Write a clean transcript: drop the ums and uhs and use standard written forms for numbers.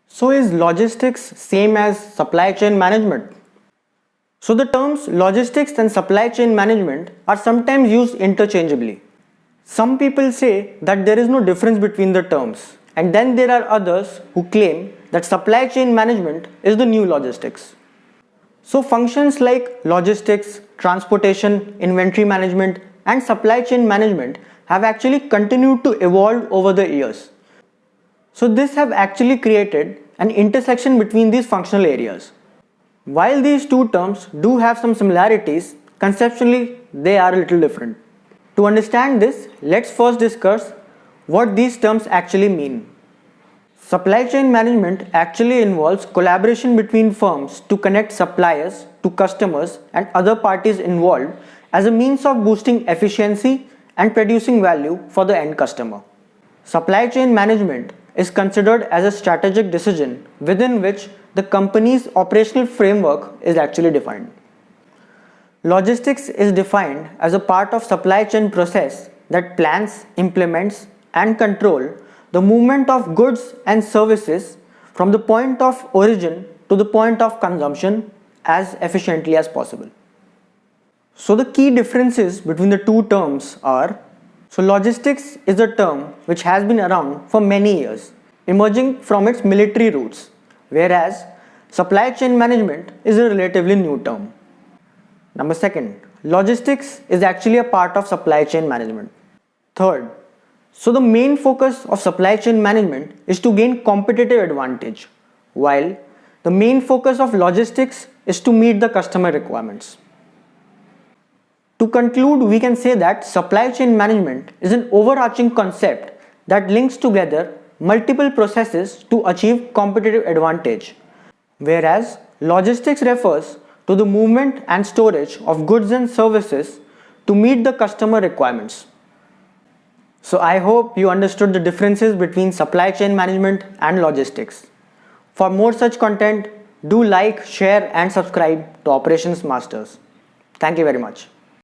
So is logistics same as supply chain management? So the terms logistics and supply chain management are sometimes used interchangeably. Some people say that there is no difference between the terms, and then there are others who claim that supply chain management is the new logistics. So functions like logistics, transportation, inventory management, and supply chain management have actually continued to evolve over the years. So this have actually created an intersection between these functional areas. While these two terms do have some similarities, conceptually they are a little different. To understand this, let's first discuss what these terms actually mean. Supply chain management actually involves collaboration between firms to connect suppliers to customers and other parties involved as a means of boosting efficiency and producing value for the end customer. Supply chain management is considered as a strategic decision within which the company's operational framework is actually defined. Logistics is defined as a part of supply chain process that plans, implements, and control the movement of goods and services from the point of origin to the point of consumption as efficiently as possible. So the key differences between the two terms are, logistics is a term which has been around for many years, emerging from its military roots, whereas supply chain management is a relatively new term. Number second, logistics is actually a part of supply chain management. Third, the main focus of supply chain management is to gain competitive advantage, while the main focus of logistics is to meet the customer requirements. To conclude, we can say that supply chain management is an overarching concept that links together multiple processes to achieve competitive advantage, whereas logistics refers to the movement and storage of goods and services to meet the customer requirements. So I hope you understood the differences between supply chain management and logistics. For more such content, do like, share and subscribe to Operations Masters. Thank you very much.